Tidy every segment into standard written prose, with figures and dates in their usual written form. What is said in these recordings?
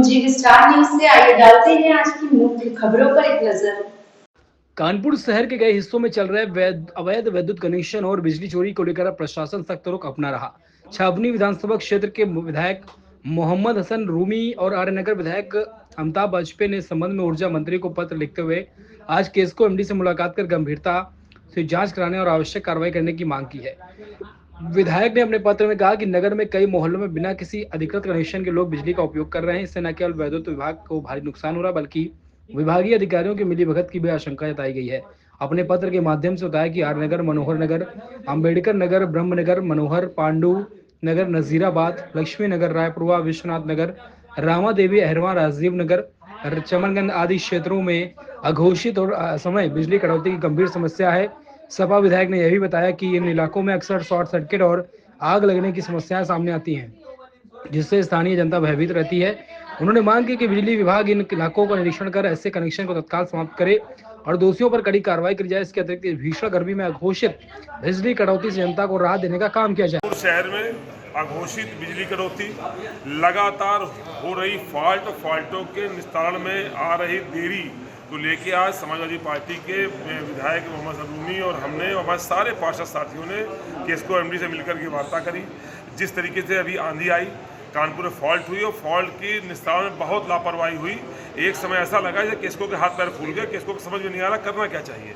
जी star news से आइए डालते हैं आज की मुख्य खबरों पर एक नजर। कानपुर शहर के कई हिस्सों में चल रहे अवैध विद्युत कनेक्शन और बिजली चोरी को लेकर अब प्रशासन सख्त रुख अपना रहा। छावनी विधानसभा क्षेत्र के विधायक मोहम्मद हसन रूमी और आर्यनगर विधायक अमिताभ वाजपेयी ने इस संबंध में ऊर्जा मंत्री को पत्र लिखते हुए आज केस्को एमडी से मुलाकात कर गंभीरता से जांच कराने और आवश्यक कार्रवाई करने की मांग की है। विधायक ने अपने पत्र में कहा कि नगर में कई मोहल्लों में बिना किसी अधिकृत कनेक्शन के लोग बिजली का उपयोग कर रहे हैं। इससे न केवल विद्युत विभाग को भारी नुकसान हो रहा बल्कि विभागीय अधिकारियों की मिलीभगत की भी आशंका जताई गई है। अपने पत्र के माध्यम से बताया कि आरनगर, मनोहर नगर, अंबेडकर नगर, ब्रह्मनगर, मनोहर, पांडु नगर, नजीराबाद, लक्ष्मी नगर, रायपुरवा, विश्वनाथ नगर, रामा देवी, अहरवा, राजीव नगर, चमनगंज आदि क्षेत्रों में अघोषित और असमय बिजली कटौती की गंभीर समस्या है। सपा विधायक ने यह भी बताया कि इन इलाकों में अक्सर शॉर्ट सर्किट और आग लगने की समस्याएं सामने आती हैं, जिससे स्थानीय जनता भयभीत रहती है। उन्होंने मांग की कि बिजली विभाग इन इलाकों का निरीक्षण कर ऐसे कनेक्शन को तत्काल समाप्त करे और दोषियों पर कड़ी कार्रवाई की जाए। इसके अतिरिक्त भीषण गर्मी में अघोषित बिजली कटौती से जनता को राहत देने का काम किया जाए। शहर में अघोषित बिजली कटौती, लगातार हो रही फाल्टों के निस्तारण में आ रही देरी को लेके आज समाजवादी पार्टी के विधायक मोहम्मद रूमी और हमने और हमारे सारे पार्षद साथियों ने केस्को एमडी से मिलकर के वार्ता करी। जिस तरीके से अभी आंधी आई, कानपुर में फॉल्ट हुई और फॉल्ट की निस्तारण में बहुत लापरवाही हुई। एक समय ऐसा लगा जैसे केस्को के हाथ पैर फूल गए, केस्को को समझ में नहीं आ रहा करना क्या चाहिए।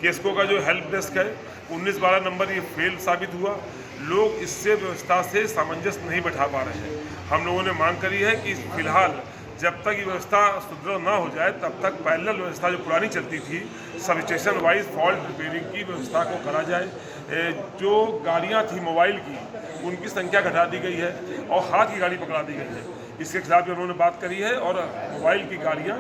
केस्को का जो हेल्प डेस्क है 19-12 नंबर ये फेल साबित हुआ। लोग इससे व्यवस्था से सामंजस्य नहीं बैठा पा रहे हैं। हम लोगों ने मांग करी है कि फिलहाल जब तक ये व्यवस्था सुदृढ़ ना हो जाए तब तक पैरेलल व्यवस्था जो पुरानी चलती थी sub station wise fault repairing की व्यवस्था को करा जाए। जो गाड़ियाँ थी मोबाइल की उनकी संख्या घटा दी गई है और हाथ की गाड़ी पकड़ा दी गई है। इसके खिलाफ भी उन्होंने बात करी है और मोबाइल की गाड़ियाँ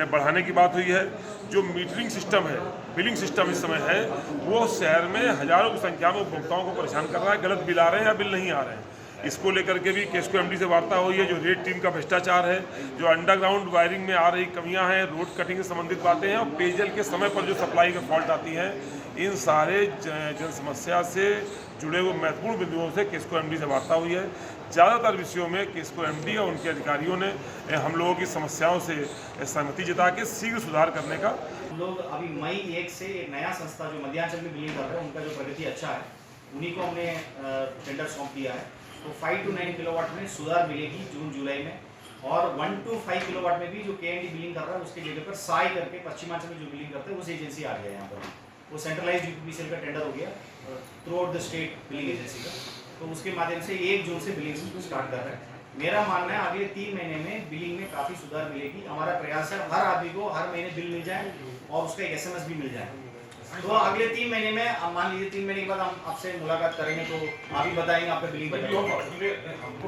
बढ़ाने की बात हुई है। जो मीटरिंग सिस्टम है, बिलिंग सिस्टम इस समय है, वो शहर में हजारों की संख्या में उपभोक्ताओं को परेशान कर रहा है। गलत बिल आ रहे हैं या बिल नहीं आ रहे हैं, इसको लेकर के भी केस्को एमडी से वार्ता हुई है। जो रेड टीम का भ्रष्टाचार है, जो अंडरग्राउंड वायरिंग में आ रही कमियां हैं, रोड कटिंग से संबंधित बातें हैं और पेयजल के समय पर जो सप्लाई में फॉल्ट आती है, इन सारे जन समस्या से जुड़े हुए महत्वपूर्ण बिंदुओं से केस्को एमडी से वार्ता हुई है। ज़्यादातर विषयों में केस्को एमडी और उनके अधिकारियों ने हम लोगों की समस्याओं से सहमति जता के शीघ्र सुधार करने का। हम लोग अभी मई 1 से एक नया संस्था जो मध्यांचल में बिलिंग कर रहे हैं, उनका जो प्रगति अच्छा है, उन्हीं को हमने टेंडर सौंप दिया है। तो 5 to 9 किलोवाट में सुधार मिलेगी जून जुलाई में, और 1 to 5 किलोवाट में भी जो केएनडी बिलिंग कर रहा है उसके जगह पर साई करके पश्चिमांचल में जो बिलिंग करते हैं उस एजेंसी आ गया है यहाँ पर। वो सेंट्रलाइज्ड यूपीपीसीएल का टेंडर हो गया through out the state billing agency का। तो उसके माध्यम से 1 जून से बिलिंग स्टार्ट कर रहे हैं। मेरा मानना है अगले 3 महीने में बिलिंग में काफ़ी सुधार मिलेगी। हमारा प्रयास है हर आदमी को हर महीने बिल मिल जाए और उसका एक एसएमएस भी मिल जाए। तो अगले 3 महीने में, अब मान लीजिए 3 महीने के बाद हम आपसे मुलाकात करेंगे तो आप ही बताएंगे आपका बिलिंग